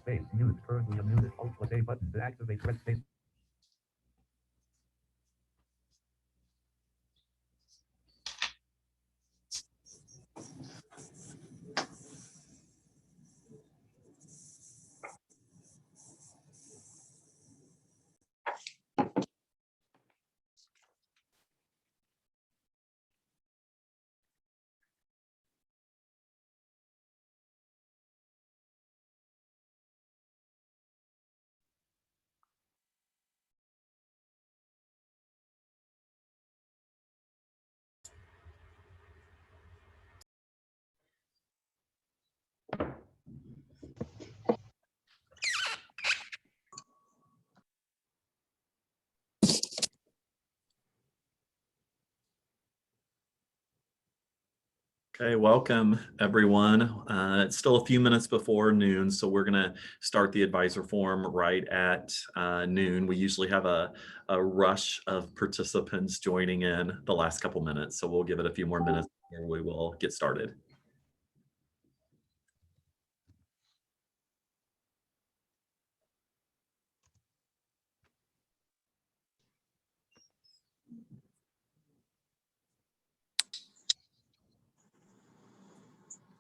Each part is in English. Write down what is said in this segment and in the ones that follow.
space. Mute. Currently unmuted. Alt plus A button to activate. Press space. Okay, welcome everyone. It's still a few minutes before noon, so we're going to start the advisor forum right at noon. We usually have a rush of participants joining in the last couple minutes, so we'll give it a few more minutes before we will get started.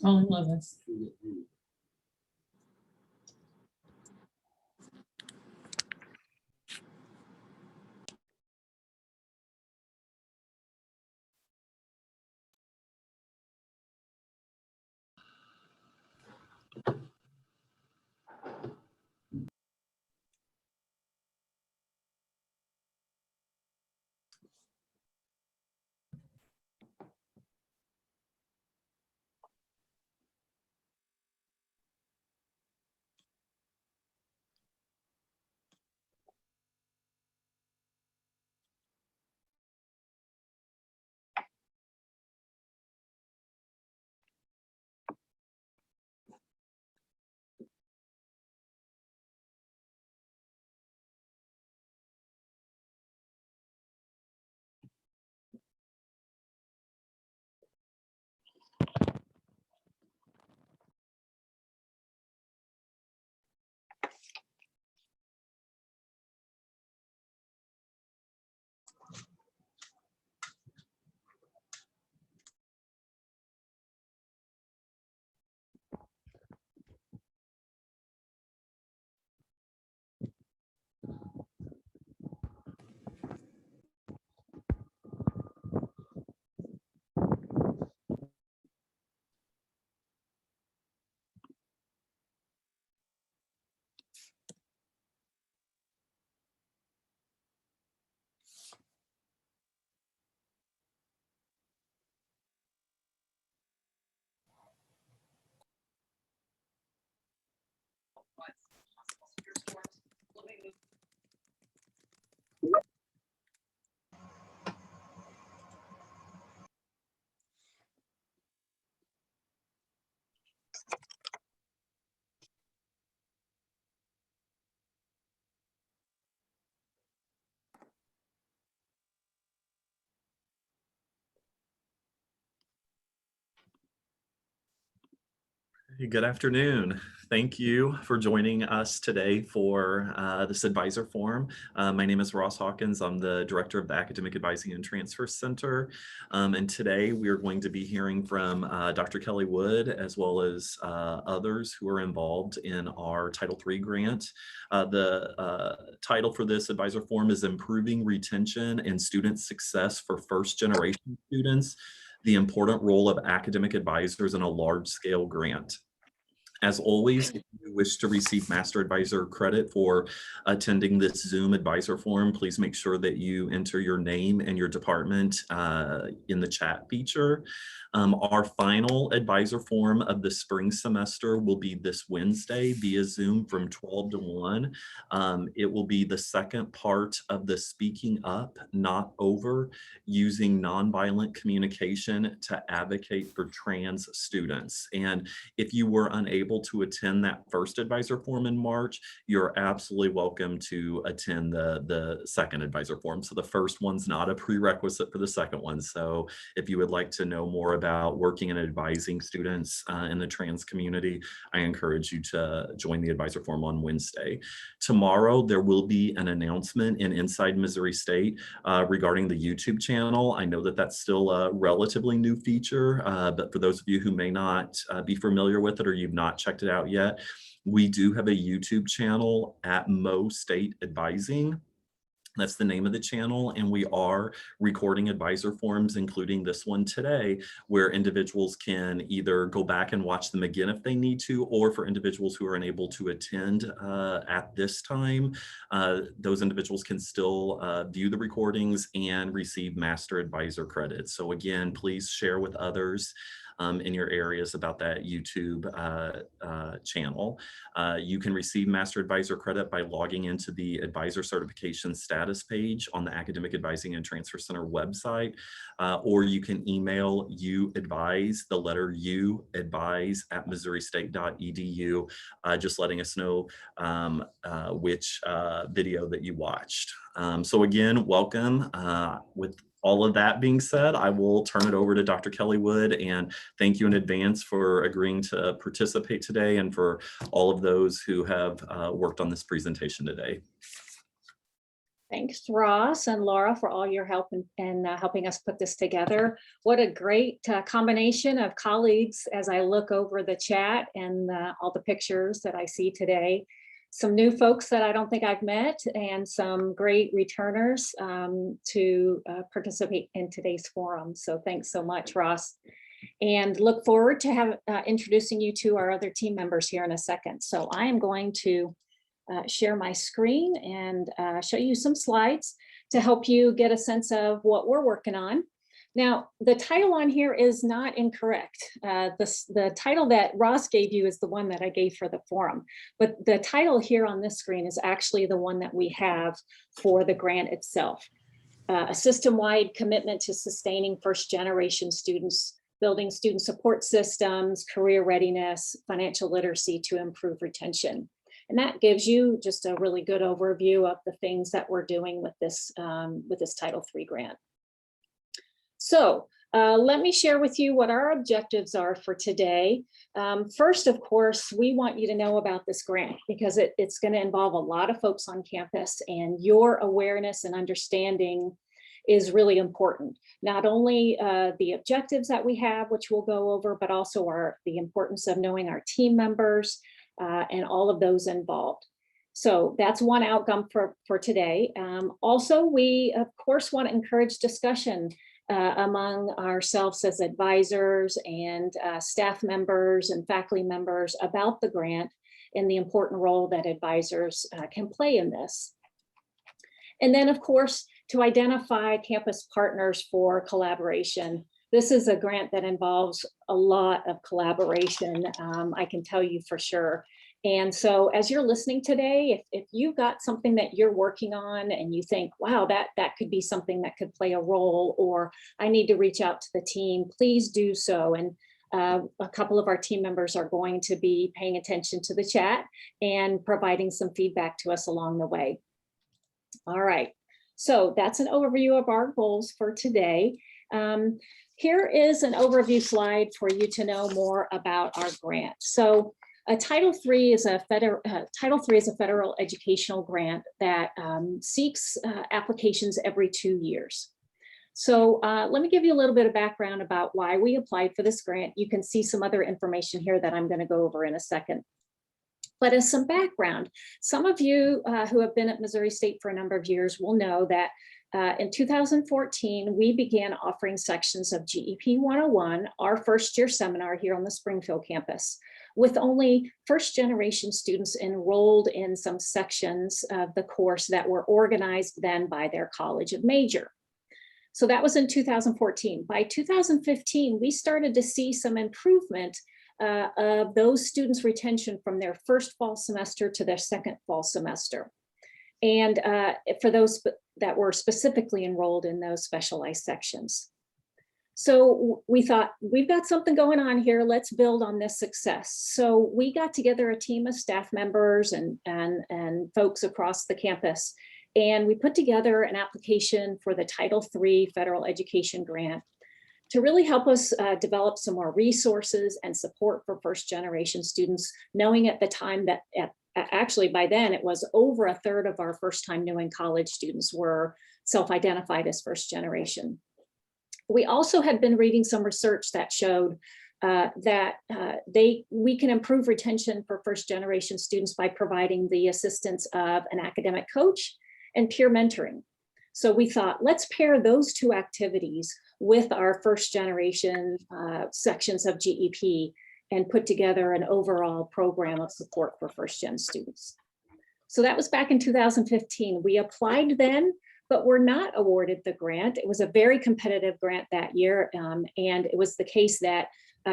Only love us. Good afternoon. Thank you for joining us today for this advisor forum. My name is Ross Hawkins. I'm the director of the Academic Advising and Transfer Center. And today we are going to be hearing from Dr. Kelly Wood, as well as others who are involved in our Title III grant. The title for this advisor forum is Improving Retention and Student Success for First Generation Students: The Important Role of Academic Advisors in a Large-Scale Grant. As always, if you wish to receive Master Advisor credit for attending this Zoom advisor forum, please make sure that you enter your name and your department in the chat feature. Our final advisor forum of the spring semester will be this Wednesday via Zoom from 12 to 1. It will be the second part of the Speaking Up, Not Over, using nonviolent communication to advocate for trans students. And if you were unable to attend that first advisor forum in March, you're absolutely welcome to attend the second advisor forum. So the first one's not a prerequisite for the second one. So if you would like to know more about working and advising students in the trans community, I encourage you to join the advisor forum on Wednesday. Tomorrow, there will be an announcement in Inside Missouri State regarding the YouTube channel. I know that that's still a relatively new feature, but for those of you who may not be familiar with it or you've not checked it out yet, we do have a YouTube channel at Mo State Advising. That's the name of the channel, and we are recording advisor forums, including this one today, where individuals can either go back and watch them again if they need to, or for individuals who are unable to attend at this time, those individuals can still view the recordings and receive Master Advisor credits. So again, please share with others in your areas about that YouTube channel. You can receive Master Advisor credit by logging into the Advisor Certification Status page on the Academic Advising and Transfer Center website, or you can email UAdvise, the letter U, advise at missouristate.edu, just letting us know which video that you watched. So again, welcome. With all of that being said, I will turn it over to Dr. Kelly Wood, and thank you in advance for agreeing to participate today and for all of those who have worked on this presentation today. Thanks, Ross and Laura, for all your help and helping us put this together. What a great combination of colleagues as I look over the chat and all the pictures that I see today. Some new folks that I don't think I've met, and some great returners to participate in today's forum. So thanks so much, Ross. And look forward to introducing you to our other team members here in a second. So I am going to share my screen and show you some slides to help you get a sense of what we're working on. Now, the title on here is not incorrect. The title that Ross gave you is the one that I gave for the forum, but the title here on this screen is actually the one that we have for the grant itself. A system-wide commitment to sustaining first-generation students, building student support systems, career readiness, financial literacy to improve retention. And that gives you just a really good overview of the things that we're doing with this Title III grant. So let me share with you what our objectives are for today. First, of course, we want you to know about this grant because it's going to involve a lot of folks on campus, and your awareness and understanding is really important. Not only the objectives that we have, which we'll go over, but also the importance of knowing our team members and all of those involved. So that's one outcome for today. Also, we, of course, want to encourage discussion among ourselves as advisors and staff members and faculty members about the grant and the important role that advisors can play in this. And then, of course, to identify campus partners for collaboration. This is a grant that involves a lot of collaboration, I can tell you for sure. And so as you're listening today, if you've got something that you're working on and you think, wow, that could be something that could play a role, or I need to reach out to the team, please do so. And a couple of our team members are going to be paying attention to the chat and providing some feedback to us along the way. All right, so that's an overview of our goals for today. Here is an overview slide for you to know more about our grant. So Title III is a federal educational grant that seeks applications every 2 years. So let me give you a little bit of background about why we applied for this grant. You can see some other information here that I'm going to go over in a second. But as some background, some of you who have been at Missouri State for a number of years will know that in 2014, we began offering sections of GEP 101, our first year seminar here on the Springfield campus, with only first generation students enrolled in some sections of the course that were organized then by their college of major. So that was in 2014. By 2015, we started to see some improvement of those students' retention from their first fall semester to their second fall semester. And for those that were specifically enrolled in those specialized sections. So we thought, we've got something going on here, let's build on this success. So we got together a team of staff members and folks across the campus, and we put together an application for the Title III Federal Education Grant to really help us develop some more resources and support for first generation students, knowing at the time that actually by then it was over a third of our first time new in college students were self-identified as first generation. We also had been reading some research that showed that we can improve retention for first generation students by providing the assistance of an academic coach and peer mentoring. So we thought, let's pair those two activities with our first generation sections of GEP and put together an overall program of support for first gen students. So that was back in 2015. We applied then, but were not awarded the grant. It was a very competitive grant that year. And it was the case that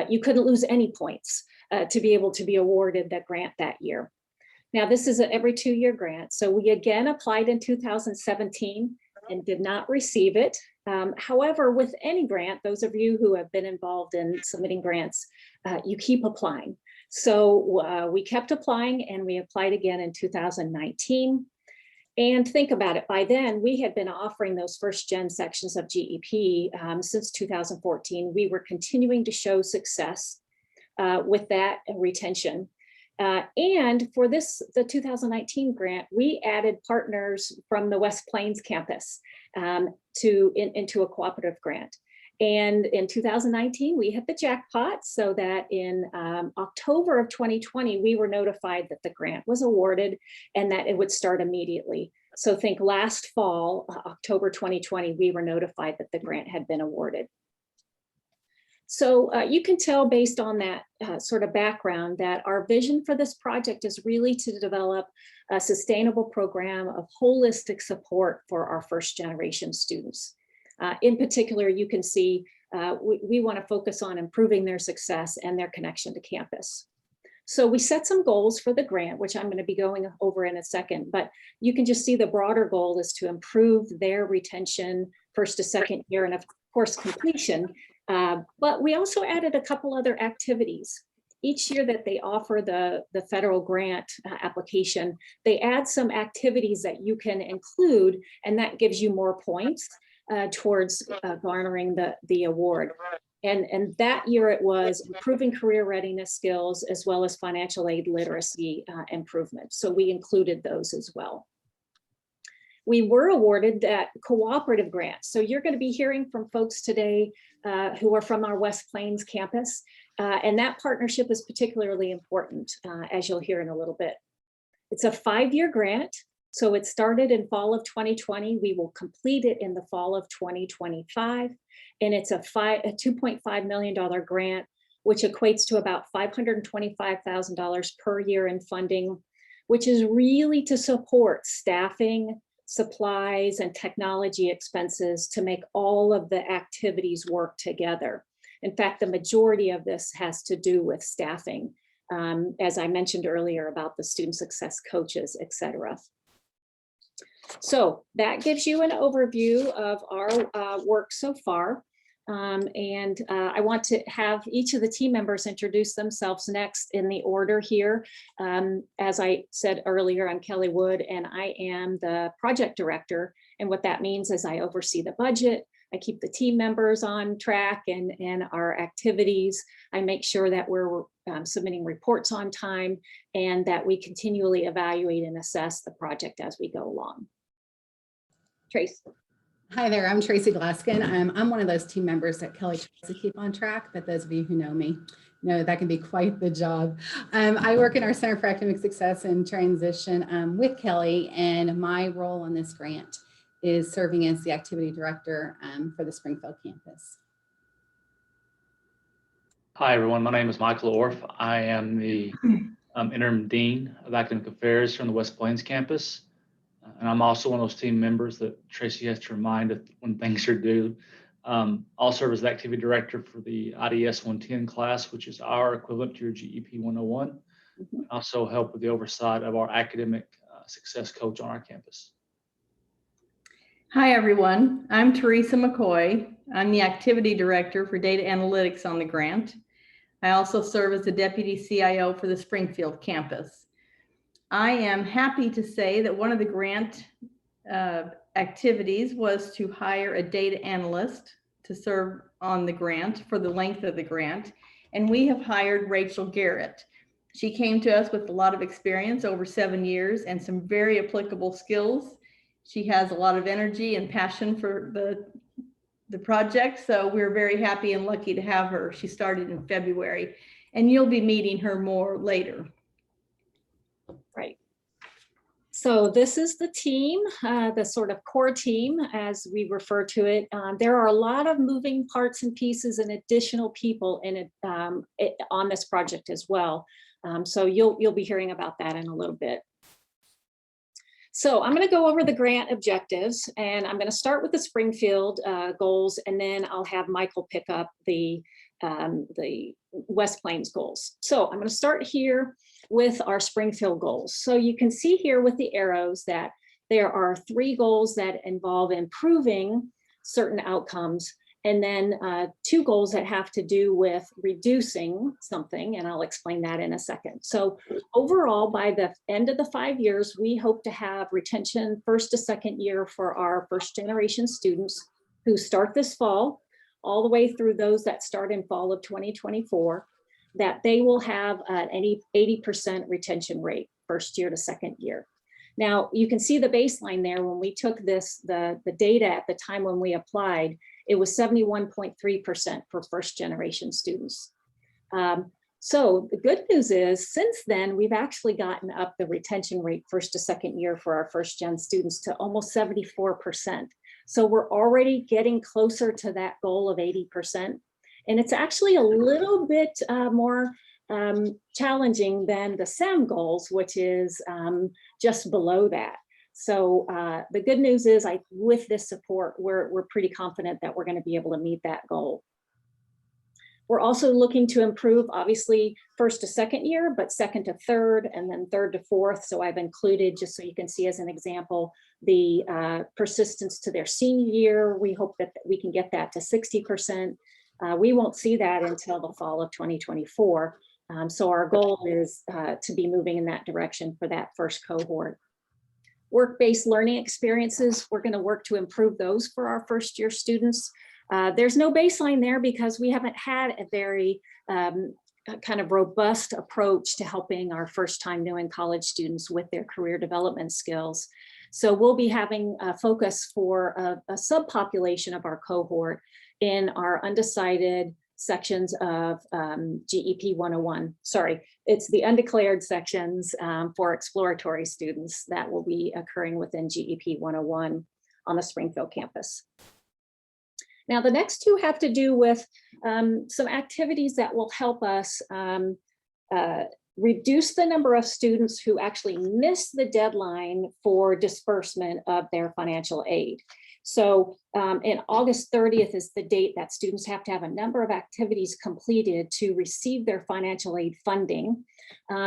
you couldn't lose any points to be able to be awarded that grant that year. Now, this is an every 2-year grant. So we again applied in 2017 and did not receive it. However, with any grant, those of you who have been involved in submitting grants, you keep applying. So we kept applying and we applied again in 2019. And think about it, by then we had been offering those first gen sections of GEP since 2014. We were continuing to show success with that retention. And for the 2019 grant, we added partners from the West Plains campus into a cooperative grant. And in 2019, we hit the jackpot so that in October of 2020, we were notified that the grant was awarded and that it would start immediately. So think last fall, October 2020, we were notified that the grant had been awarded. So you can tell based on that sort of background that our vision for this project is really to develop a sustainable program of holistic support for our first generation students. In particular, you can see we want to focus on improving their success and their connection to campus. So we set some goals for the grant, which I'm going to be going over in a second, but you can just see the broader goal is to improve their retention first to second year and of course completion. But we also added a couple other activities. Each year that they offer the federal grant application, they add some activities that you can include, and that gives you more points towards garnering the award. And that year it was improving career readiness skills as well as financial aid literacy improvement. So we included those as well. We were awarded that cooperative grant. So you're going to be hearing from folks today who are from our West Plains campus. And that partnership is particularly important, as you'll hear in a little bit. It's a 5-year grant. So it started in fall of 2020. We will complete it in the fall of 2025. And it's a $2.5 million grant, which equates to about $525,000 per year in funding, which is really to support staffing, supplies, and technology expenses to make all of the activities work together. In fact, the majority of this has to do with staffing, as I mentioned earlier about the student success coaches, et cetera. So that gives you an overview of our work so far. I want to have each of the team members introduce themselves next in the order here. As I said earlier, I'm Kelly Wood and I am the project director. And what that means is I oversee the budget. I keep the team members on track and our activities. I make sure that we're submitting reports on time and that we continually evaluate and assess the project as we go along. Trace. Hi there, I'm Tracy Glaskin. I'm one of those team members that Kelly tries to keep on track, but those of you who know me know that can be quite the job. I work in our Center for Academic Success and Transition with Kelly, and my role on this grant is serving as the activity director for the Springfield campus. Hi everyone, my name is Michael Orff. I am the interim dean of academic affairs from the West Plains campus. And I'm also one of those team members that Tracy has to remind when things are due. I'll serve as the activity director for the IDS 110 class, which is our equivalent to your GEP 101. Mm-hmm. Also help with the oversight of our academic success coach on our campus. Hi everyone, I'm Teresa McCoy. I'm the activity director for data analytics on the grant. I also serve as the deputy CIO for the Springfield campus. I am happy to say that one of the grant activities was to hire a data analyst to serve on the grant for the length of the grant. And we have hired Rachel Garrett. She came to us with a lot of experience, over 7 years, and some very applicable skills. She has a lot of energy and passion for the project. So we're very happy and lucky to have her. She started in February, and you'll be meeting her more later. Right. So this is the team, the sort of core team, as we refer to it. There are a lot of moving parts and pieces and additional people in it, on this project as well. So you'll be hearing about that in a little bit. So I'm going to go over the grant objectives, and I'm going to start with the Springfield goals, and then I'll have Michael pick up the West Plains goals. So I'm going to start here with our Springfield goals. So you can see here with the arrows that there are 3 goals that involve improving certain outcomes, and then 2 goals that have to do with reducing something, and I'll explain that in a second. So overall, by the end of the 5 years, we hope to have retention first to second year for our first generation students who start this fall, all the way through those that start in fall of 2024, that they will have an 80% retention rate first year to second year. Now, you can see the baseline there. When we took this, the data at the time when we applied, it was 71.3% for first generation students. So the good news is, since then, we've actually gotten up the retention rate first to second year for our first gen students to almost 74%. So we're already getting closer to that goal of 80%. And it's actually a little bit more challenging than the SEM goals, which is just below that. So the good news is, with this support, we're pretty confident that we're going to be able to meet that goal. We're also looking to improve, obviously, first to second year, but second to third, and then third to fourth. So I've included, just so you can see as an example, the persistence to their senior year. We hope that we can get that to 60%. We won't see that until the fall of 2024. So our goal is to be moving in that direction for that first cohort. Work-based learning experiences, we're going to work to improve those for our first year students. There's no baseline there because we haven't had a very kind of robust approach to helping our first time new in college students with their career development skills. So we'll be having a focus for a subpopulation of our cohort in our undecided sections of GEP 101. Sorry, it's the undeclared sections for exploratory students that will be occurring within GEP 101 on the Springfield campus. Now, the next 2 have to do with some activities that will help us reduce the number of students who actually miss the deadline for disbursement of their financial aid. So in August 30th is the date that students have to have a number of activities completed to receive their financial aid funding.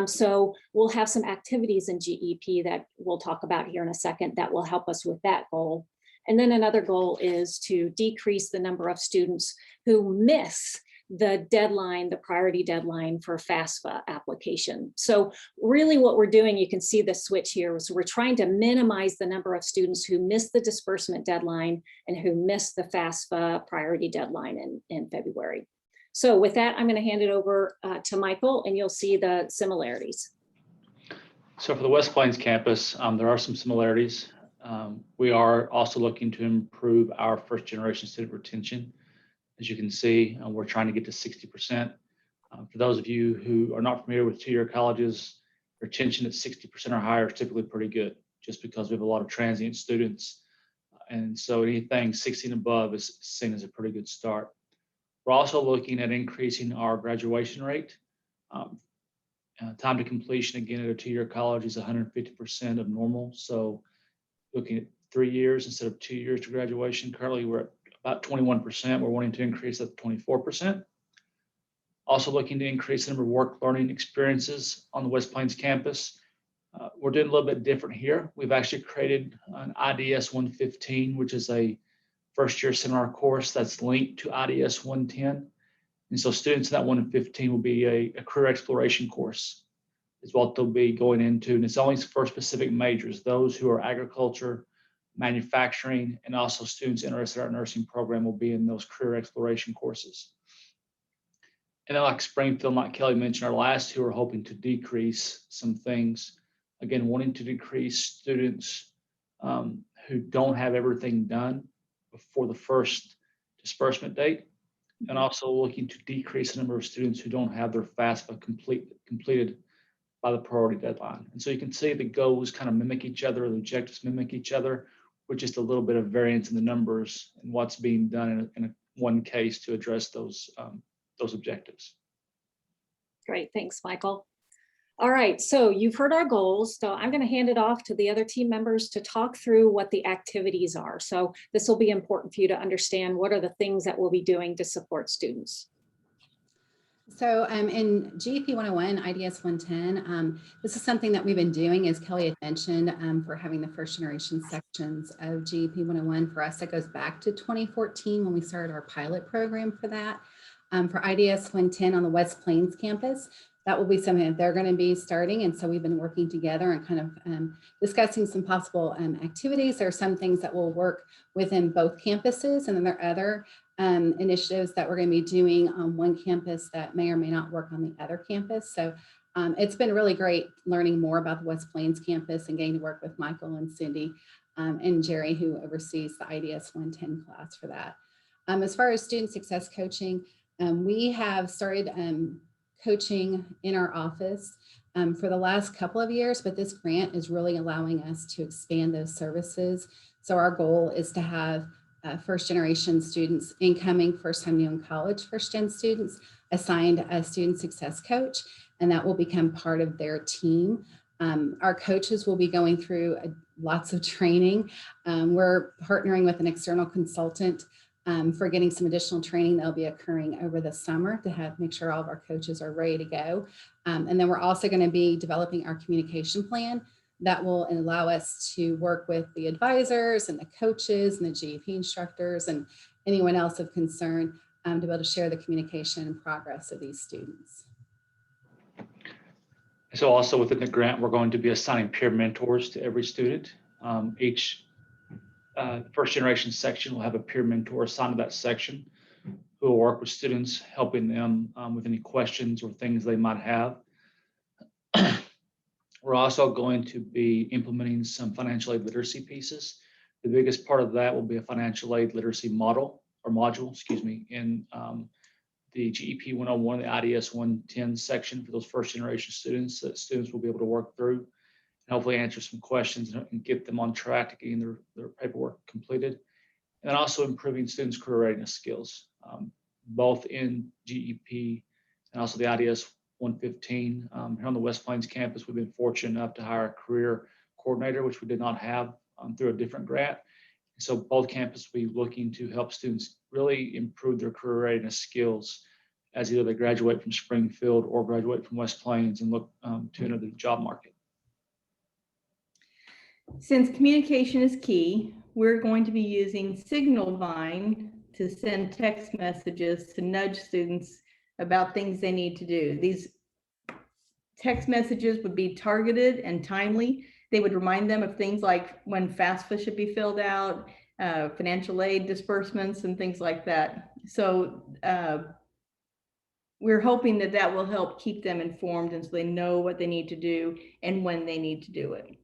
So we'll have some activities in GEP that we'll talk about here in a second that will help us with that goal. And then another goal is to decrease the number of students who miss the deadline, the priority deadline for FAFSA application. So really what we're doing, you can see the switch here, so we're trying to minimize the number of students who miss the disbursement deadline and who miss the FAFSA priority deadline in February. So with that, I'm going to hand it over to Michael, and you'll see the similarities. So for the West Plains campus, there are some similarities. We are also looking to improve our first generation student retention. As you can see, we're trying to get to 60%. For those of you who are not familiar with two-year colleges, retention at 60% or higher is typically pretty good, just because we have a lot of transient students. And so anything 60 and above is seen as a pretty good start. We're also looking at increasing our graduation rate. Time to completion, again, at a two-year college is 150% of normal. So looking at 3 years instead of 2 years to graduation. Currently, we're at about 21%. We're wanting to increase that to 24%. Also looking to increase the number of work learning experiences on the West Plains campus. We're doing a little bit different here. We've actually created an IDS 115, which is a first year seminar course that's linked to IDS 110. And so students in that 115 will be a career exploration course is what they'll be going into. And it's only for specific majors, those who are agriculture, manufacturing, and also students interested in our nursing program will be in those career exploration courses. And then like Springfield, like Kelly mentioned, our last two are hoping to decrease some things. Again, wanting to decrease students who don't have everything done before the first disbursement date, and also looking to decrease the number of students who don't have their FAFSA completed by the priority deadline. And so you can see the goals kind of mimic each other, the objectives mimic each other, with just a little bit of variance in the numbers and what's being done in one case to address those objectives. Great, thanks, Michael. All right, so you've heard our goals. So I'm going to hand it off to the other team members to talk through what the activities are. So this will be important for you to understand what are the things that we'll be doing to support students. So in GEP 101, IDS 110, this is something that we've been doing, as Kelly had mentioned, for having the first generation sections of GEP 101. For us, that goes back to 2014 when we started our pilot program for that. For IDS 110 on the West Plains campus, that will be something that they're going to be starting. And so we've been working together and kind of discussing some possible activities. There are some things that will work within both campuses, and then there are other initiatives that we're going to be doing on one campus that may or may not work on the other campus. So it's been really great learning more about the West Plains campus and getting to work with Michael and Cindy and Jerry, who oversees the IDS 110 class for that. As far as student success coaching, we have started coaching in our office for the last couple of years, but this grant is really allowing us to expand those services. So our goal is to have first generation students, incoming first time new in college first gen students, assigned a student success coach, and that will become part of their team. Our coaches will be going through lots of training. We're partnering with an external consultant for getting some additional training that'll be occurring over the summer to make sure all of our coaches are ready to go. And then we're also going to be developing our communication plan that will allow us to work with the advisors and the coaches and the GEP instructors and anyone else of concern to be able to share the communication and progress of these students. So also within the grant, we're going to be assigning peer mentors to every student. Each first generation section will have a peer mentor assigned to that section who will work with students, helping them with any questions or things they might have. We're also going to be implementing some financial aid literacy pieces. The biggest part of that will be a financial aid literacy module, in the GEP 101, the IDS 110 section for those first generation students that students will be able to work through and hopefully answer some questions and get them on track to getting their paperwork completed. And then also improving students' career readiness skills, both in GEP and also the IDS 115. Here on the West Plains campus, we've been fortunate enough to hire a career coordinator, which we did not have through a different grant. So both campuses will be looking to help students really improve their career readiness skills as either they graduate from Springfield or graduate from West Plains and look to enter the job market. Since communication is key, we're going to be using Signalvine to send text messages to nudge students about things they need to do. These text messages would be targeted and timely. They would remind them of things like when FAFSA should be filled out, financial aid disbursements and things like that. So we're hoping that that will help keep them informed and so they know what they need to do and when they need to do it.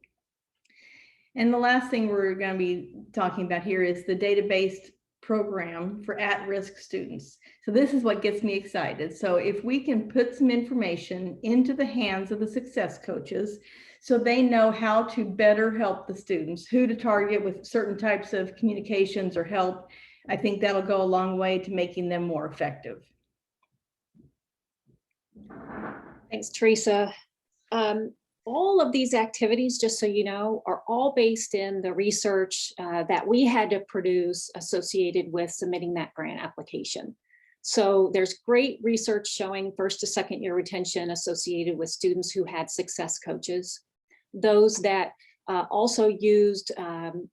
And the last thing we're going to be talking about here is the data-based program for at-risk students. So this is what gets me excited. So if we can put some information into the hands of the success coaches so they know how to better help the students, who to target with certain types of communications or help, I think that'll go a long way to making them more effective. Thanks, Teresa. All of these activities, just so you know, are all based in the research that we had to produce associated with submitting that grant application. So there's great research showing first to second year retention associated with students who had success coaches. Those that also used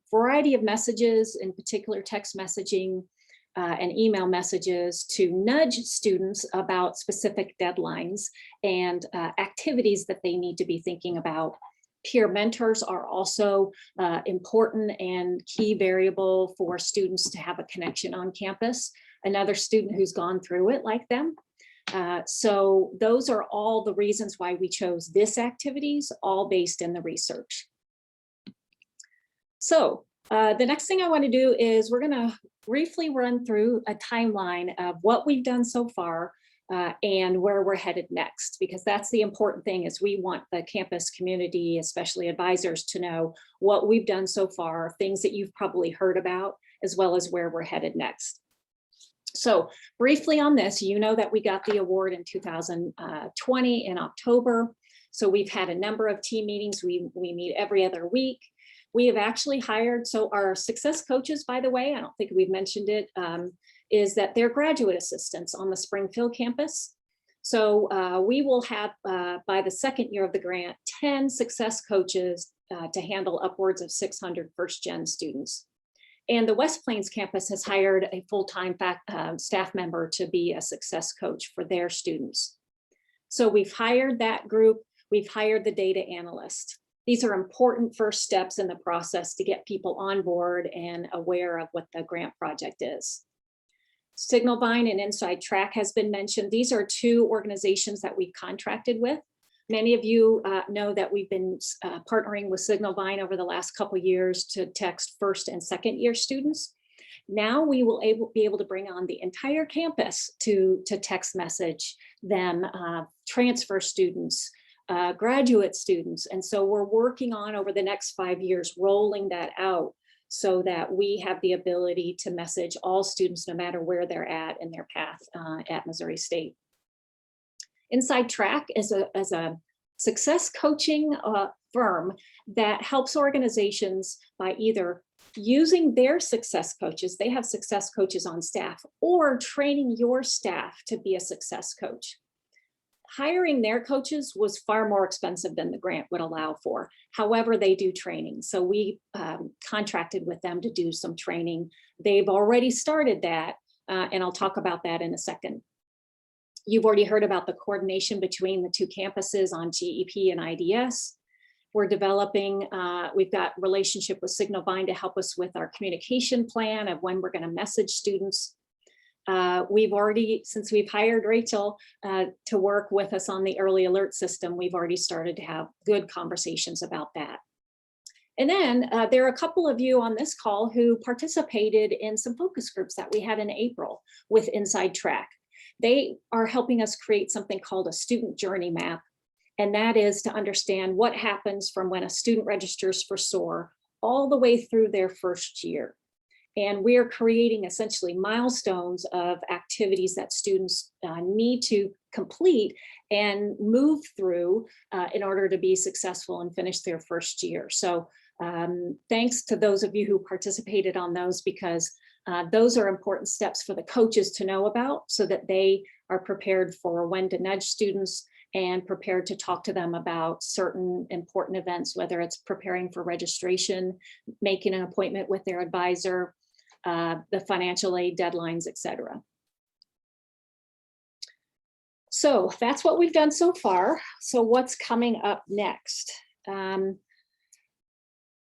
variety of messages, in particular text messaging and email messages to nudge students about specific deadlines and activities that they need to be thinking about Peer mentors are also important and key variable for students to have a connection on campus. Another student who's gone through it like them. So those are all the reasons why we chose this activities, all based in the research. So the next thing I want to do is we're going to briefly run through a timeline of what we've done so far and where we're headed next, because that's the important thing is we want the campus community, especially advisors, to know what we've done so far, things that you've probably heard about, as well as where we're headed next. So briefly on this, you know that we got the award in 2020 in October. So we've had a number of team meetings. We meet every other week. We have actually hired, so our success coaches, by the way, I don't think we've mentioned it, is that they're graduate assistants on the Springfield campus. So we will have, by the second year of the grant, 10 success coaches to handle upwards of 600 first-gen students. And the West Plains campus has hired a full-time staff member to be a success coach for their students. So we've hired that group. We've hired the data analyst. These are important first steps in the process to get people on board and aware of what the grant project is. Signalvine and Inside Track has been mentioned. These are two organizations that we've contracted with. Many of you know that we've been partnering with Signalvine over the last couple of years to text first and second year students. Now we will be able to bring on the entire campus to text message them, transfer students, graduate students. And so we're working on over the next 5 years, rolling that out so that we have the ability to message all students no matter where they're at in their path at Missouri State. Inside Track is a success coaching firm that helps organizations by either using their success coaches, they have success coaches on staff, or training your staff to be a success coach. Hiring their coaches was far more expensive than the grant would allow for. However, they do training. So we contracted with them to do some training. They've already started that, and I'll talk about that in a second. You've already heard about the coordination between the two campuses on GEP and IDS. We're developing, we've got relationship with Signalvine to help us with our communication plan of when we're going to message students. We've already, since we've hired Rachel to work with us on the early alert system, we've already started to have good conversations about that. And then there are a couple of you on this call who participated in some focus groups that we had in April with Inside Track. They are helping us create something called a student journey map. And that is to understand what happens from when a student registers for SOAR all the way through their first year. And we are creating essentially milestones of activities that students need to complete and move through in order to be successful and finish their first year. So thanks to those of you who participated on those, because those are important steps for the coaches to know about so that they are prepared for when to nudge students and prepared to talk to them about certain important events, whether it's preparing for registration, making an appointment with their advisor, the financial aid deadlines, etc. So that's what we've done so far. So what's coming up next? What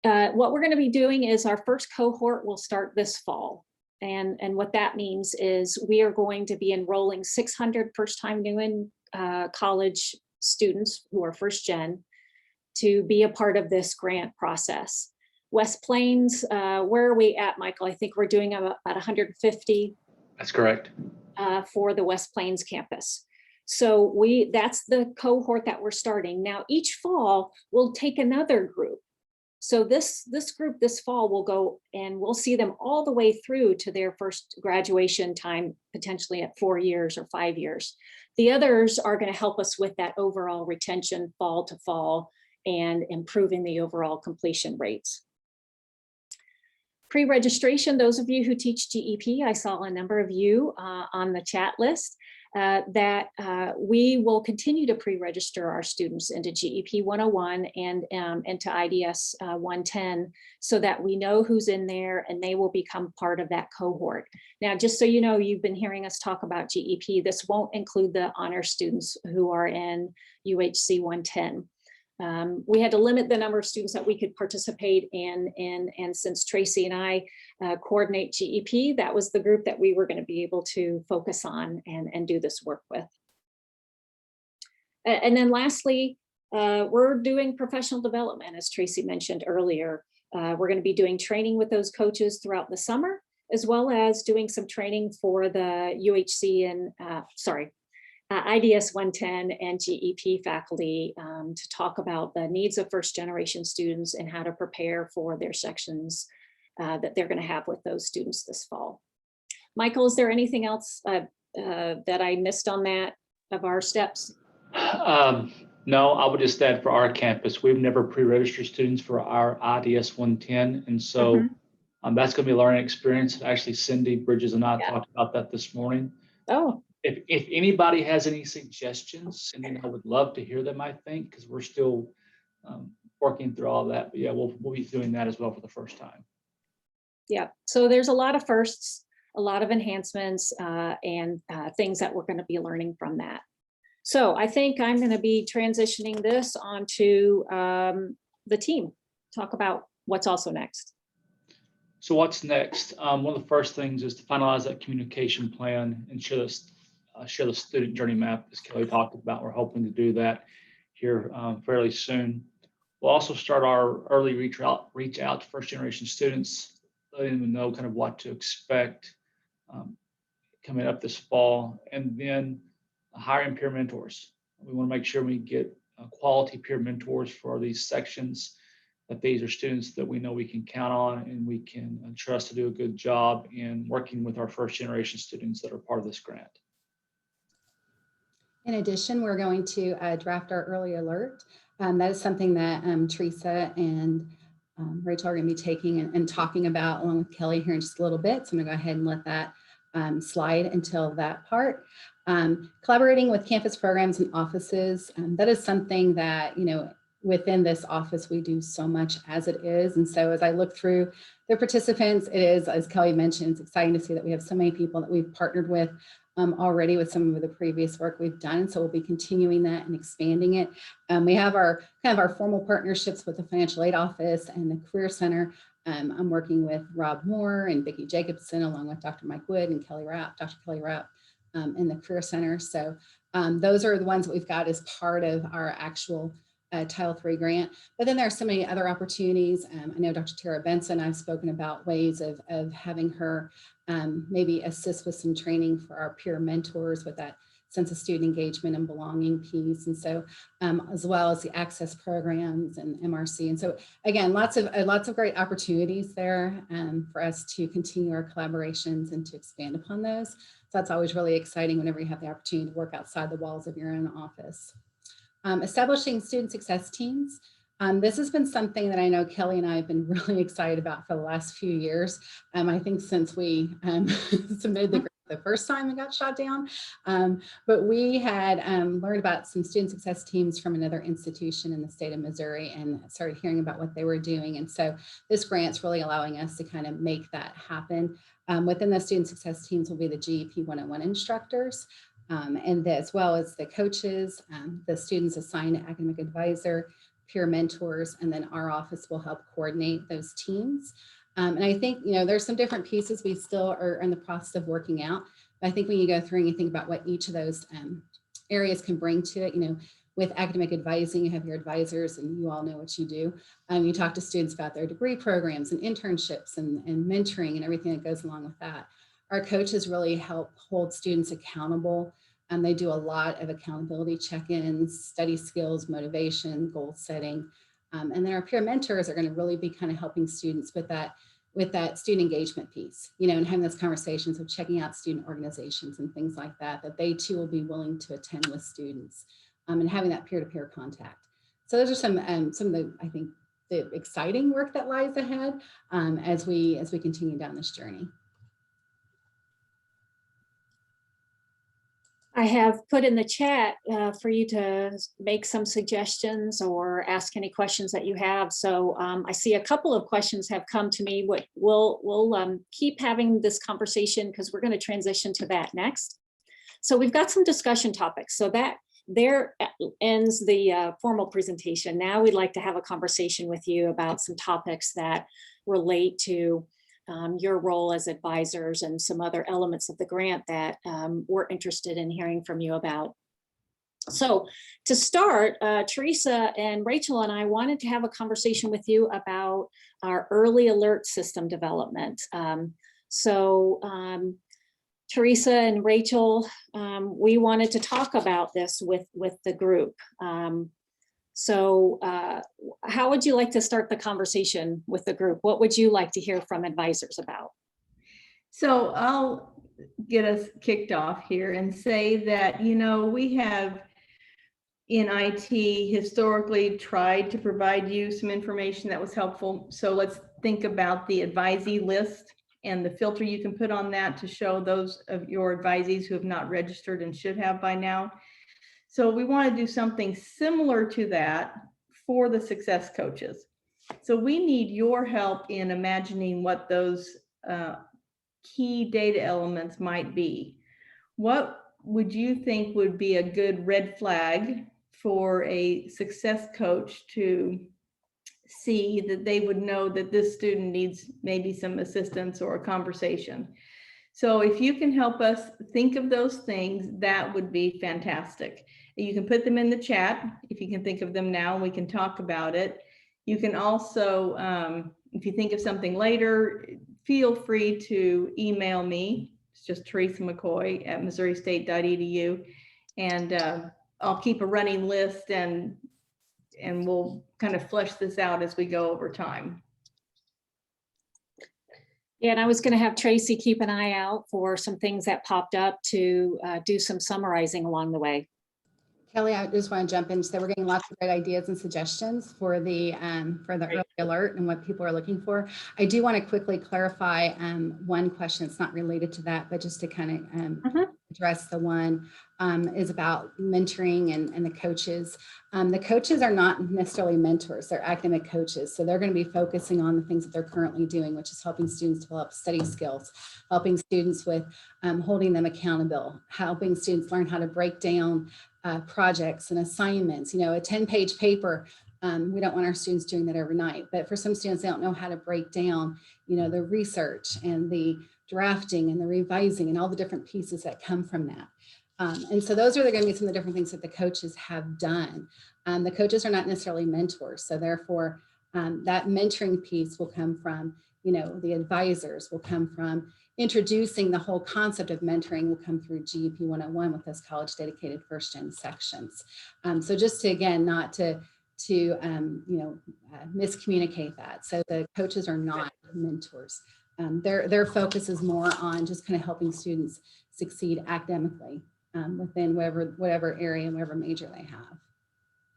we're going to be doing is our first cohort will start this fall. And what that means is we are going to be enrolling 600 first-time new in college students who are first gen to be a part of this grant process. West Plains, where are we at, Michael? I think we're doing about 150. That's correct. For the West Plains campus. So that's the cohort that we're starting. Now, each fall, we'll take another group. So this group this fall will go and we'll see them all the way through to their first graduation time, potentially at 4 years or 5 years. The others are going to help us with that overall retention fall to fall and improving the overall completion rates. Pre-registration, those of you who teach GEP, I saw a number of you on the chat list that we will continue to pre-register our students into GEP 101 and into IDS 110 so that we know who's in there and they will become part of that cohort. Now, just so you know, you've been hearing us talk about GEP. This won't include the honor students who are in UHC 110. We had to limit the number of students that we could participate in, and since Tracy and I coordinate GEP, that was the group that we were going to be able to focus on and do this work with. And then lastly, we're doing professional development, as Tracy mentioned earlier. We're going to be doing training with those coaches throughout the summer, as well as doing some training for the UHC and IDS 110 and GEP faculty to talk about the needs of first generation students and how to prepare for their sections that they're going to have with those students this fall. Michael, is there anything else that I missed on that of our steps? No, I would just add for our campus, we've never pre-registered students for our IDS 110. And so that's going to be a learning experience. Actually, Cindy Bridges and I talked about that this morning. Oh. If anybody has any suggestions, Cindy and I would love to hear them, I think, because we're still working through all that. But yeah, we'll be doing that as well for the first time. Yeah. So there's a lot of firsts, a lot of enhancements and things that we're going to be learning from that. So I think I'm going to be transitioning this onto the team, talk about what's also next. So what's next? One of the first things is to finalize that communication plan and share the student journey map, as Kelly talked about. We're hoping to do that here fairly soon. We'll also start our early reach out to first generation students, letting them know kind of what to expect coming up this fall, and then hiring peer mentors. We want to make sure we get quality peer mentors for these sections, that these are students that we know we can count on and we can trust to do a good job in working with our first generation students that are part of this grant. In addition, we're going to draft our early alert. That is something that Teresa and Rachel are going to be taking and talking about along with Kelly here in just a little bit. So I'm going to go ahead and let that slide until that part. Collaborating with campus programs and offices, that is something that, within this office, we do so much as it is. And so as I look through the participants, it is, as Kelly mentioned, it's exciting to see that we have so many people that we've partnered with already with some of the previous work we've done. So we'll be continuing that and expanding it. We have our formal partnerships with the Financial Aid Office and the Career Center. I'm working with Rob Moore and Vicki Jacobson, along with Dr. Mike Wood and Dr. Kelly Rapp in the Career Center. So those are the ones that we've got as part of our actual Title III grant. But then there are so many other opportunities. I know Dr. Tara Benson, I've spoken about ways of having her maybe assist with some training for our peer mentors with that sense of student engagement and belonging piece. And so as well as the access programs and MRC. And so again, lots of great opportunities there for us to continue our collaborations and to expand upon those. So that's always really exciting whenever you have the opportunity to work outside the walls of your own office. Establishing student success teams. This has been something that I know Kelly and I have been really excited about for the last few years. I think since we submitted the grant the first time it got shot down. But we had learned about some student success teams from another institution in the state of Missouri and started hearing about what they were doing. And so this grant's really allowing us to kind of make that happen. Within the student success teams will be the GEP 101 instructors. And as well as the coaches, the students assigned an academic advisor, peer mentors, and then our office will help coordinate those teams. And I think, there's some different pieces we still are in the process of working out. But I think when you go through and you think about what each of those areas can bring to it, with academic advising, you have your advisors and you all know what you do. You talk to students about their degree programs and internships and mentoring and everything that goes along with that. Our coaches really help hold students accountable. They do a lot of accountability check-ins, study skills, motivation, goal setting. And then our peer mentors are going to really be kind of helping students with that student engagement piece, and having those conversations of checking out student organizations and things like that, that they too will be willing to attend with students and having that peer-to-peer contact. So those are some of the, I think, the exciting work that lies ahead as we continue down this journey. I have put in the chat for you to make some suggestions or ask any questions that you have. So I see a couple of questions have come to me. We'll keep having this conversation because we're going to transition to that next. So we've got some discussion topics. So that there ends the formal presentation. Now we'd like to have a conversation with you about some topics that relate to your role as advisors and some other elements of the grant that we're interested in hearing from you about. So to start, Teresa and Rachel and I wanted to have a conversation with you about our early alert system development. Teresa and Rachel, we wanted to talk about this with the group. How would you like to start the conversation with the group? What would you like to hear from advisors about? So I'll get us kicked off here and say that, you know, we have in IT historically tried to provide you some information that was helpful. So let's think about the advisee list and the filter you can put on that to show those of your advisees who have not registered and should have by now. So we want to do something similar to that for the success coaches. So we need your help in imagining what those key data elements might be. What would you think would be a good red flag for a success coach to see that they would know that this student needs maybe some assistance or a conversation? So if you can help us think of those things, that would be fantastic. You can put them in the chat if you can think of them now, we can talk about it. You can also, if you think of something later, feel free to email me. It's just Teresa McCoy at missouristate.edu. And I'll keep a running list and we'll kind of flesh this out as we go over time. Yeah, and I was going to have Tracy keep an eye out for some things that popped up to do some summarizing along the way. Kelly, I just want to jump in. So we're getting lots of great ideas and suggestions for the early alert and what people are looking for. I do want to quickly clarify one question. It's not related to that, but just to kind of address the one is about mentoring and the coaches. The coaches are not necessarily mentors, they're academic coaches. So they're going to be focusing on the things that they're currently doing, which is helping students develop study skills, helping students with holding them accountable, helping students learn how to break down projects and assignments. You know, a 10-page paper, we don't want our students doing that overnight, but for some students, they don't know how to break down, you know, the research and the drafting and the revising and all the different pieces that come from that. And so those are going to be some of the different things that the coaches have done. The coaches are not necessarily mentors. So therefore, that mentoring piece will come from, you know, the advisors will come from introducing the whole concept of mentoring will come through GEP 101 with those college dedicated first gen sections. So just to, again, not to miscommunicate that. So the coaches are not mentors. Their focus is more on just kind of helping students succeed academically within whatever area and whatever major they have.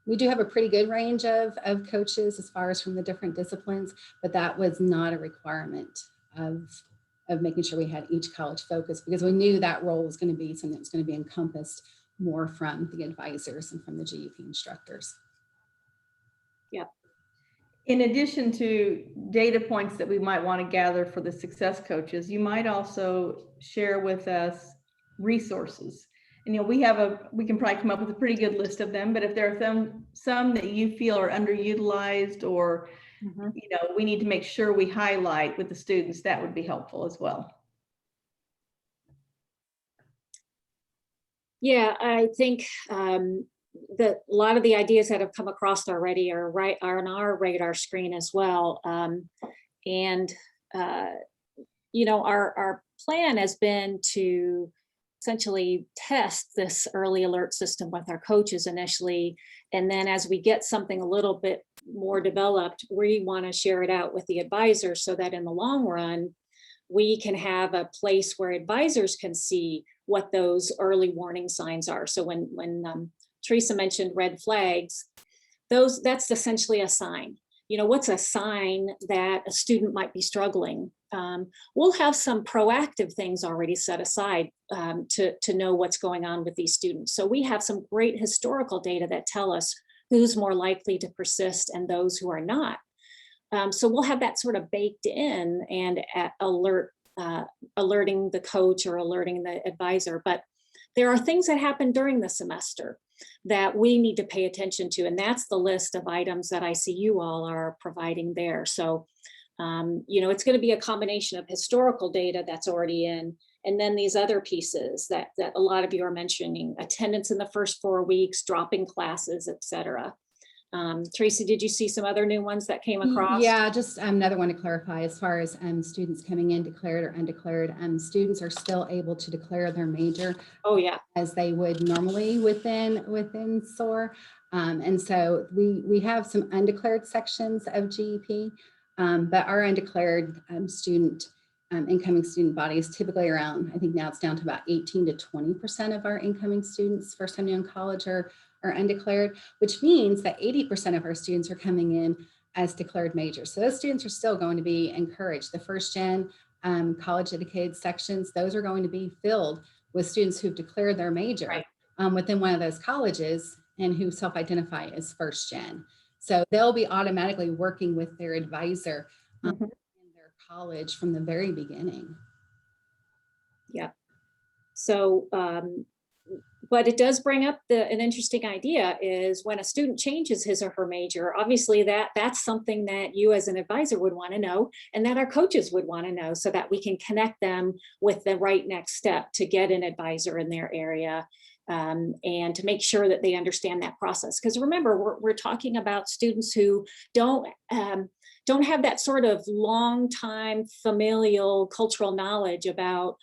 We do have a pretty good range of coaches as far as from the different disciplines, but that was not a requirement of making sure we had each college focus, because we knew that role was going to be something that was going to be encompassed more from the advisors and from the GEP instructors. Yep. In addition to data points that we might want to gather for the success coaches, you might also share with us resources. And, you know, we can probably come up with a pretty good list of them, but if there are some that you feel are underutilized or, you know, we need to make sure we highlight with the students, that would be helpful as well. Yeah, I think that a lot of the ideas that have come across already are on our radar screen as well. You know, our plan has been to essentially test this early alert system with our coaches initially. And then as we get something a little bit more developed, we want to share it out with the advisors so that in the long run, we can have a place where advisors can see what those early warning signs are. So when Teresa mentioned red flags, that's essentially a sign. You know, what's a sign that a student might be struggling? We'll have some proactive things already set aside to know what's going on with these students. So we have some great historical data that tell us who's more likely to persist and those who are not. So we'll have that sort of baked in and alerting the coach or alerting the advisor. But there are things that happen during the semester. that we need to pay attention to. And that's the list of items that I see you all are providing there. So, it's going to be a combination of historical data that's already in, and then these other pieces that a lot of you are mentioning: attendance in the first 4 weeks, dropping classes, et cetera. Tracy, did you see some other new ones that came across? Yeah, just another one to clarify as far as students coming in declared or undeclared. Students are still able to declare their major. Oh yeah, as they would normally within SOAR. And so we have some undeclared sections of GEP, but our undeclared incoming student body is typically around, I think now it's down to about 18 to 20% of our incoming students first time new in college are undeclared, which means that 80% of our students are coming in as declared majors. So those students are still going to be encouraged. The first gen college dedicated sections, those are going to be filled with students who've declared their major within one of those colleges and who self-identify as first gen. So they'll be automatically working with their advisor in their college from the very beginning. Yeah. So, but it does bring up an interesting idea is when a student changes his or her major, obviously that's something that you as an advisor would want to know, and that our coaches would want to know, so that we can connect them with the right next step to get an advisor in their area, and to make sure that they understand that process. Because remember, we're talking about students who don't have that sort of long time familial cultural knowledge about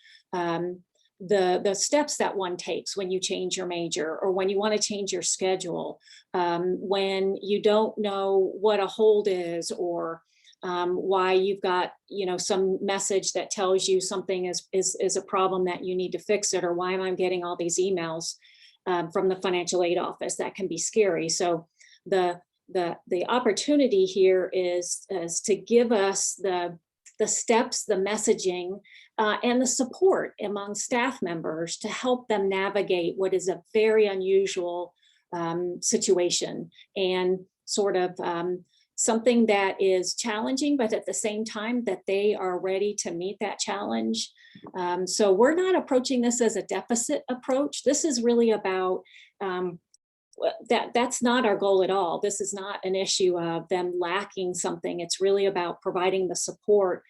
the steps that one takes when you change your major, or when you want to change your schedule, when you don't know what a hold is, or why you've got some message that tells you something is a problem that you need to fix it, or why am I getting all these emails from the financial aid office. That can be scary. So the opportunity here is to give us the steps, the messaging, and the support among staff members to help them navigate what is a very unusual situation, and sort of something that is challenging, but at the same time that they are ready to meet that challenge. So we're not approaching this as a deficit approach. This is really about that's not our goal at all. This is not an issue of them lacking something. It's really about providing the support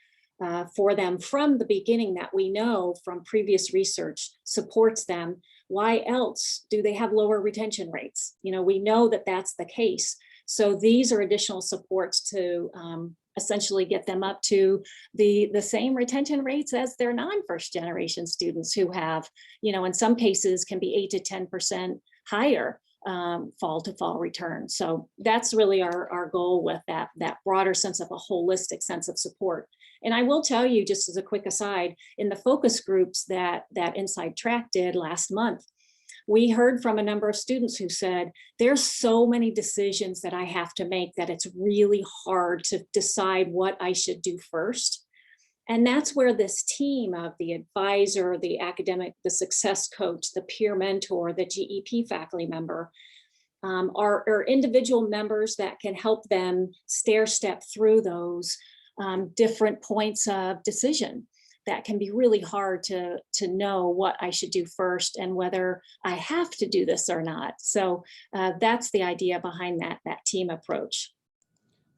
for them from the beginning that we know from previous research supports them. Why else do they have lower retention rates? We know that that's the case. So these are additional supports to essentially get them up to the same retention rates as their non-first generation students, who have, in some cases can be 8 to 10% higher fall to fall return. So that's really our goal with that broader sense of a holistic sense of support. And I will tell you, just as a quick aside, in the focus groups that Inside Track did last month, we heard from a number of students who said, there's so many decisions that I have to make that it's really hard to decide what I should do first. And that's where this team of the advisor, the academic, the success coach, the peer mentor, the GEP faculty member, are individual members that can help them stair step through those different points of decision. That can be really hard to know what I should do first and whether I have to do this or not. So that's the idea behind that team approach.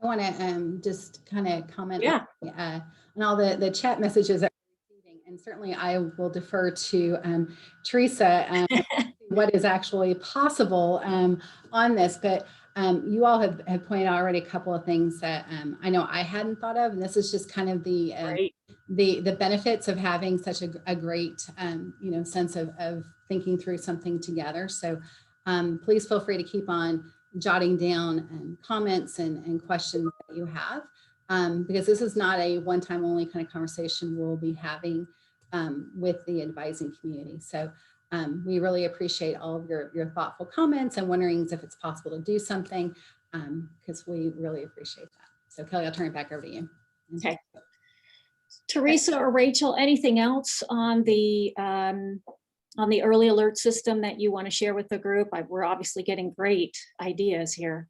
I want to just kind of comment on all the chat messages that we're receiving, and certainly I will defer to Teresa what is actually possible on this, but you all have pointed out already a couple of things that I know I hadn't thought of, and this is just kind of the benefits of having such a great sense of thinking through something together. So please feel free to keep on jotting down comments and questions that you have, because this is not a one-time only kind of conversation we'll be having with the advising community. So we really appreciate all of your thoughtful comments and wonderings if it's possible to do something, because we really appreciate that. So Kelly, I'll turn it back over to you. Okay. Teresa or Rachel, anything else on the early alert system that you want to share with the group? We're obviously getting great ideas here.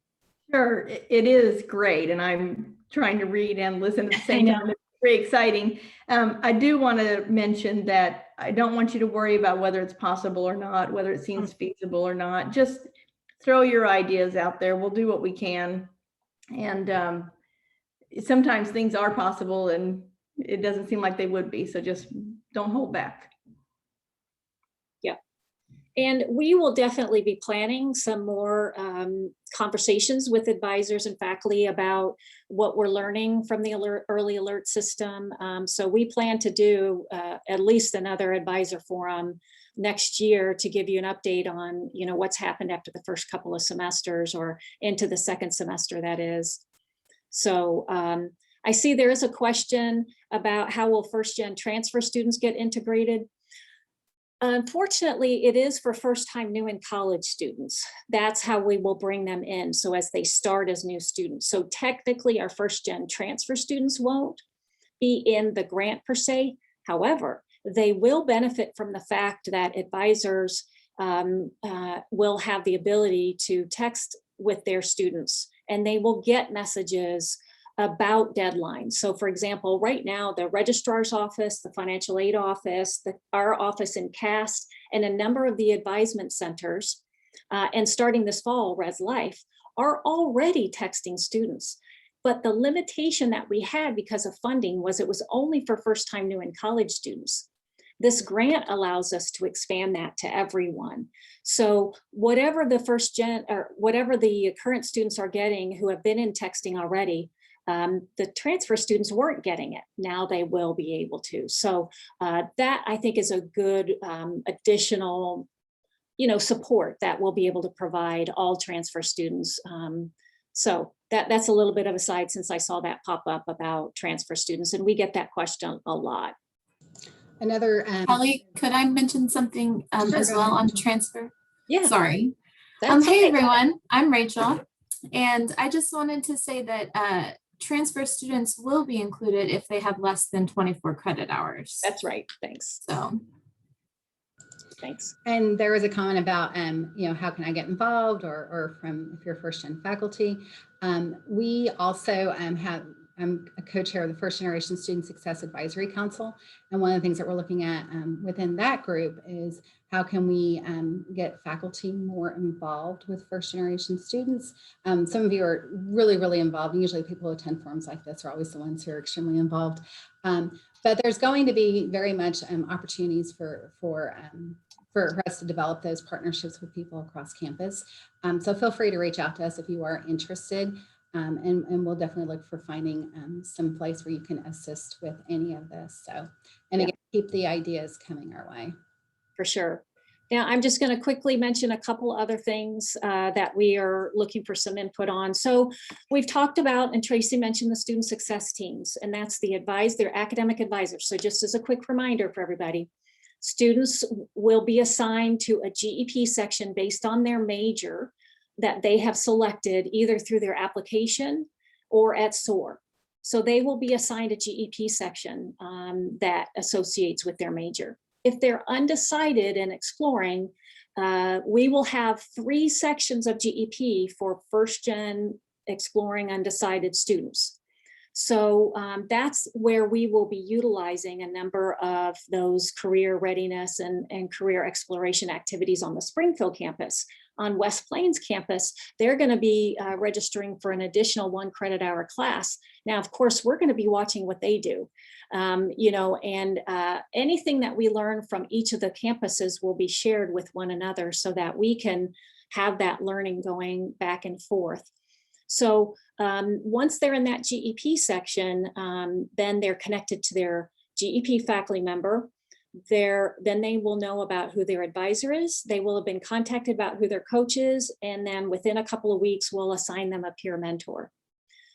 Sure, it is great, and I'm trying to read and listen at the same time. very exciting. I do want to mention that I don't want you to worry about whether it's possible or not, whether it seems feasible or not. Just throw your ideas out there. We'll do what we can. And sometimes things are possible and it doesn't seem like they would be. So just don't hold back. And we will definitely be planning some more conversations with advisors and faculty about what we're learning from the early alert system. So we plan to do at least another advisor forum next year to give you an update on, you know, what's happened after the first couple of semesters or into the second semester, that is. So I see there is a question about how will first-gen transfer students get integrated. Unfortunately, it is for first-time new in college students. That's how we will bring them in. So as they start as new students. So technically our first-gen transfer students won't be in the grant per se. However, they will benefit from the fact that advisors will have the ability to text with their students and they will get messages about deadlines. So for example, right now, the registrar's office, the financial aid office, our office in CAST, and a number of the advisement centers, and starting this fall, Res Life, are already texting students. But the limitation that we had because of funding was it was only for first-time new in college students. This grant allows us to expand that to everyone. So whatever the first gen or whatever the current students are getting who have been in texting already, the transfer students weren't getting it. Now they will be able to. So that I think is a good additional, you know, support that we'll be able to provide all transfer students. So that's a little bit of a side since I saw that pop up about transfer students, and we get that question a lot. Another Kelly, could I mention something Sure, as go well ahead. on transfer? Yeah. Sorry. That's Hey okay. everyone, I'm Rachel, and I just wanted to say that transfer students will be included if they have less than 24 credit hours. That's right. Thanks. So Thanks. And there was a comment about, you know, how can I get involved or from if you're first-gen faculty. We also I'm a co-chair of the First Generation Student Success Advisory Council. And one of the things that we're looking at within that group is how can we get faculty more involved with first generation students. Some of you are really, really involved. Usually people who attend forums like this are always the ones who are extremely involved. But there's going to be very much opportunities for us to develop those partnerships with people across campus. So feel free to reach out to us if you are interested. And we'll definitely look for finding some place where you can assist with any of this. So, and again, keep the ideas coming our way. For sure. Now, I'm just going to quickly mention a couple other things that we are looking for some input on. So we've talked about, and Tracy mentioned the student success teams, and that's their academic advisors. So just as a quick reminder for everybody, students will be assigned to a GEP section based on their major that they have selected either through their application or at SOAR. So they will be assigned a GEP section that associates with their major. If they're undecided and exploring, we will have 3 sections of GEP for first gen exploring undecided students. So that's where we will be utilizing a number of those career readiness and career exploration activities on the Springfield campus. On West Plains campus, they're going to be registering for an additional 1 credit hour class. Now, of course, we're going to be watching what they do, you know, and anything that we learn from each of the campuses will be shared with one another so that we can have that learning going back and forth. So once they're in that GEP section, then they're connected to their GEP faculty member. Then they will know about who their advisor is. They will have been contacted about who their coach is. And then within a couple of weeks, we'll assign them a peer mentor.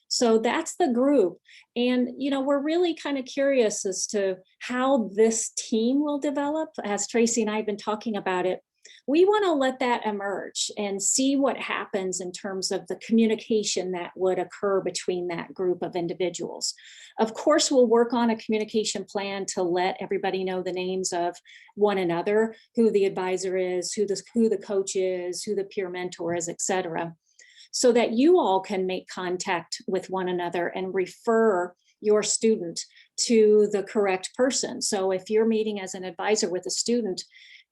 So that's the group. And, you know, we're really kind of curious as to how this team will develop. As Tracy and I have been talking about it, we want to let that emerge and see what happens in terms of the communication that would occur between that group of individuals. Of course, we'll work on a communication plan to let everybody know the names of one another, who the advisor is, who the coach is, who the peer mentor is, etc., so that you all can make contact with one another and refer your student to the correct person. So if you're meeting as an advisor with a student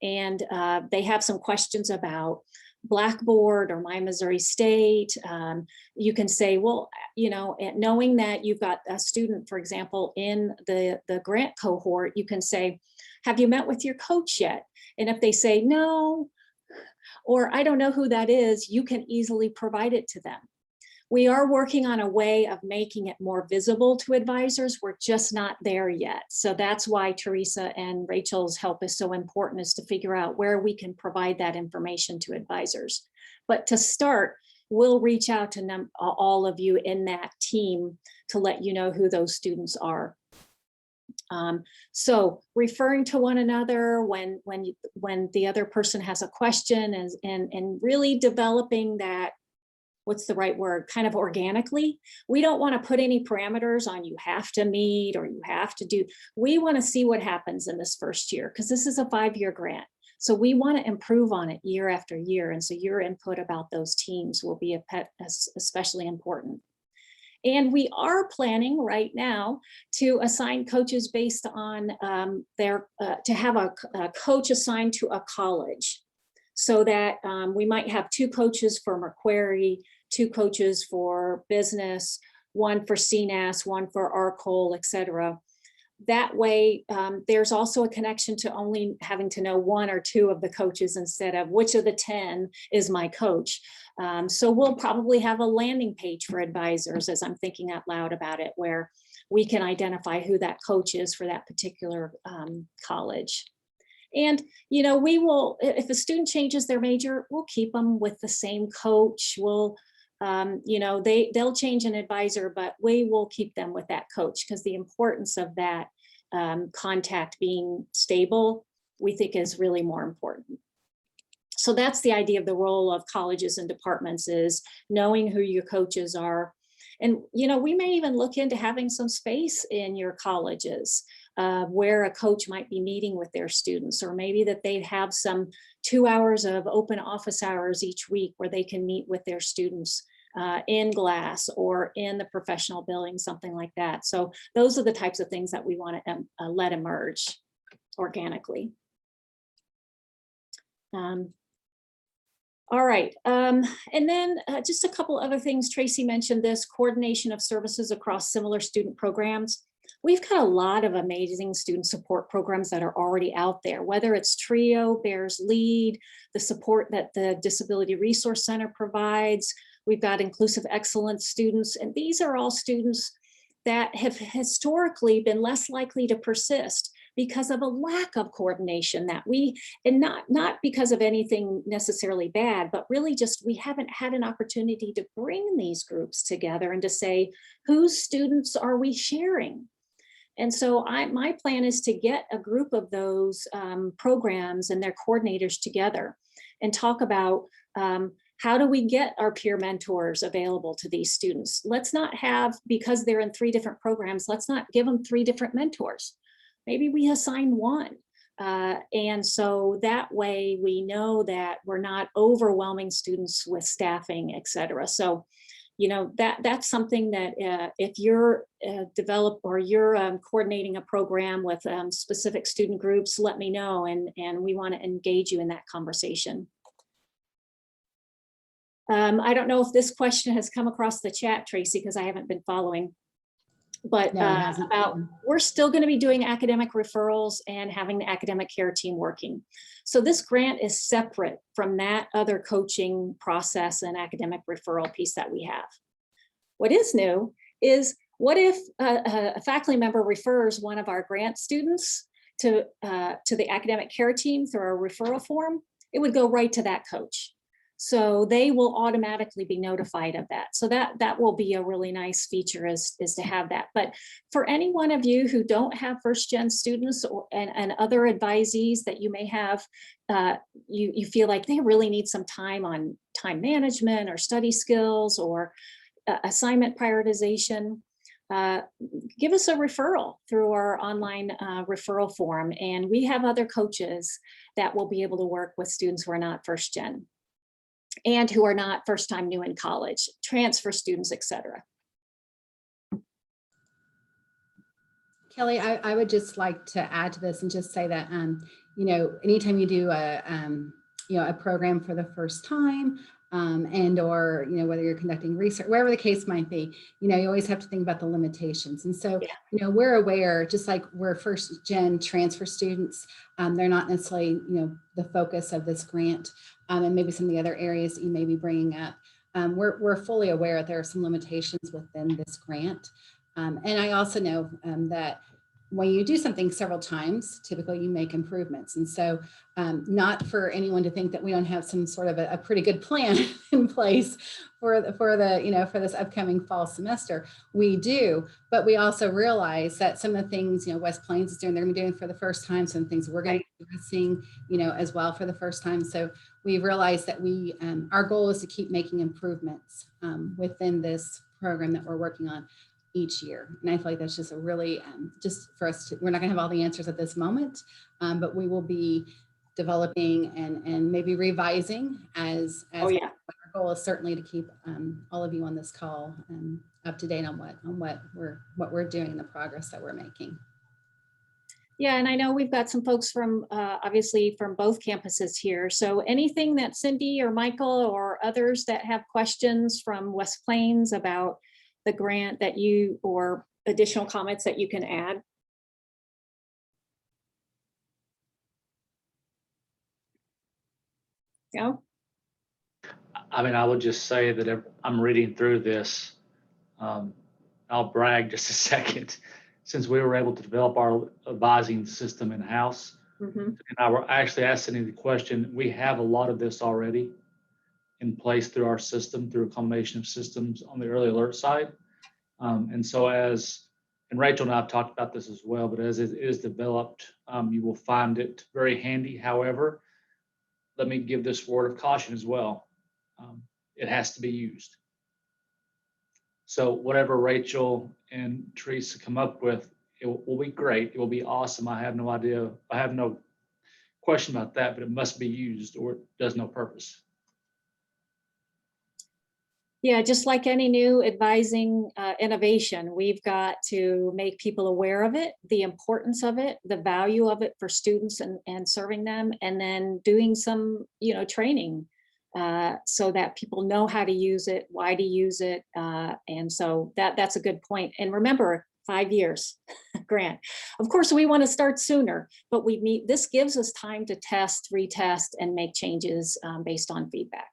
and they have some questions about Blackboard or My Missouri State, you can say, well, you know, knowing that you've got a student, for example, in the grant cohort, you can say, have you met with your coach yet? And if they say no, or I don't know who that is, you can easily provide it to them. We are working on a way of making it more visible to advisors. We're just not there yet. So that's why Teresa and Rachel's help is so important, is to figure out where we can provide that information to advisors. But to start, we'll reach out to all of you in that team to let you know who those students are. So referring to one another when the other person has a question and really developing that, what's the right word, kind of organically. We don't want to put any parameters on you have to meet or you have to do. We want to see what happens in this first year, because this is a 5-year grant. So we want to improve on it year after year. And so your input about those teams will be especially important. And we are planning right now to assign coaches based on to have a coach assigned to a college, so that we might have 2 coaches for Macquarie, 2 coaches for business, 1 for CNAS, 1 for ARCOL, et cetera. That way, there's also a connection to only having to know 1 or 2 of the coaches instead of which of the 10 is my coach. So we'll probably have a landing page for advisors, as I'm thinking out loud about it, where we can identify who that coach is for that particular college. And, you know, we will, if a student changes their major, we'll keep them with the same coach. We'll, you know, they'll change an advisor, but we will keep them with that coach, because the importance of that contact being stable, we think is really more important. So that's the idea of the role of colleges and departments, is knowing who your coaches are. And, you know, we may even look into having some space in your colleges where a coach might be meeting with their students, or maybe that they have some 2 hours of open office hours each week where they can meet with their students in Glass or in the professional building, something like that. So those are the types of things that we want to let emerge organically. All right, and then just a couple other things. Tracy mentioned this, coordination of services across similar student programs. We've got a lot of amazing student support programs that are already out there, whether it's TRIO, Bears Lead, the support that the Disability Resource Center provides. We've got Inclusive Excellence students, and these are all students that have historically been less likely to persist because of a lack of coordination that and not because of anything necessarily bad, but really just we haven't had an opportunity to bring these groups together and to say, whose students are we sharing? And so my plan is to get a group of those programs and their coordinators together and talk about how do we get our peer mentors available to these students? Let's not have, because they're in 3 different programs, let's not give them 3 different mentors. Maybe we assign 1. And so that way we know that we're not overwhelming students with staffing, et cetera. So, you know, that's something that if you're you're coordinating a program with specific student groups, let me know, and we want to engage you in that conversation. I don't know if this question has come across the chat, Tracy, because I haven't been following. But No, we're still going to be doing academic referrals and having the academic care team working. So this grant is separate from that other coaching process and academic referral piece that we have. What is new is, what if a faculty member refers one of our grant students to the academic care team through a referral form? It would go right to that coach. So they will automatically be notified of that. So that will be a really nice feature, is to have that. But for any one of you who don't have first-gen students and other advisees that you may have, you feel like they really need some time on time management or study skills or assignment prioritization, give us a referral through our online referral form. And we have other coaches that will be able to work with students who are not first-gen and who are not first time new in college, transfer students, et cetera. Kelly, I would just like to add to this and just say that, you know, anytime you do you know, a program for the first time, and or, you know, whether you're conducting research, wherever the case might be, you know, you always have to think about the limitations. And so, you know, we're aware, just like we're first gen transfer students, they're not necessarily, you know, the focus of this grant, and maybe some of the other areas that you may be bringing up. We're fully aware that there are some limitations within this grant. And I also know that when you do something several times, typically you make improvements. And so not for anyone to think that we don't have some sort of a pretty good plan in place for the, you know, for this upcoming fall semester. We do, but we also realize that some of the things, you know, West Plains is doing, they're gonna be doing for the first time, some things we're going to be seeing, you know, as well for the first time. So we realize that we, our goal is to keep making improvements within this program that we're working on each year. And I feel like that's just a really, just for us to, we're not gonna have all the answers at this moment, but we will be developing and maybe revising as Oh, yeah. our goal is certainly to keep all of you on this call up to date on what we're doing and the progress that we're making. Yeah, and I know we've got some folks from, obviously from both campuses here. So anything that Cindy or Michael or others that have questions from West Plains about the grant that you, or additional comments that you can add? Yeah. I mean, I would just say that I'm reading through this. I'll brag just a second. Since we were able to develop our advising system in-house, and I were actually asking the question, we have a lot of this already in place through our system, through a combination of systems on the early alert side. And so and Rachel and I have talked about this as well, but as it is developed, you will find it very handy. However, let me give this word of caution as well. It has to be used. So whatever Rachel and Teresa come up with, it will be great. It will be awesome. I have no idea. I have no question about that, but it must be used or it does no purpose. Yeah, just like any new advising innovation, we've got to make people aware of it, the importance of it, the value of it for students and serving them, and then doing some, you know, training so that people know how to use it, why to use it. And so that's a good point. And remember, 5 years grant. Of course, we want to start sooner, but this gives us time to test, retest, and make changes based on feedback.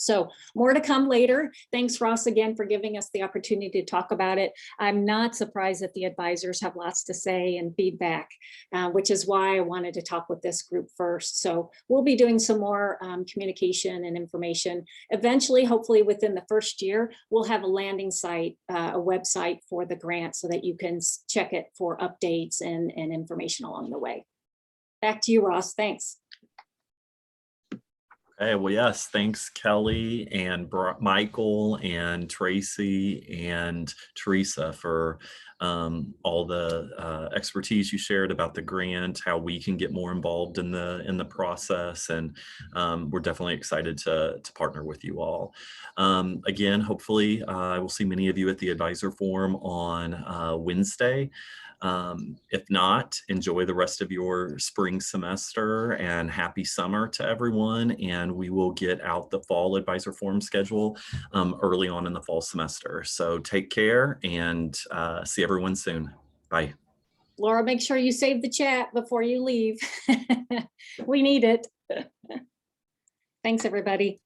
So more to come later. Thanks, Ross, again, for giving us the opportunity to talk about it. I'm not surprised that the advisors have lots to say and feedback, which is why I wanted to talk with this group first. So we'll be doing some more communication and information. Eventually, hopefully within the first year, we'll have a landing site, a website for the grant so that you can check it for updates and information along the way. Back to you, Ross. Thanks. Okay, well, yes, thanks, Kelly and Michael and Tracy and Teresa for all the expertise you shared about the grant, how we can get more involved in the process, and we're definitely excited to partner with you all. Again, hopefully, I will see many of you at the advisor forum on Wednesday. If not, enjoy the rest of your spring semester and happy summer to everyone. And we will get out the fall advisor forum schedule early on in the fall semester. So take care and see everyone soon. Bye. Laura, make sure you save the chat before you leave. We need it. Thanks, everybody.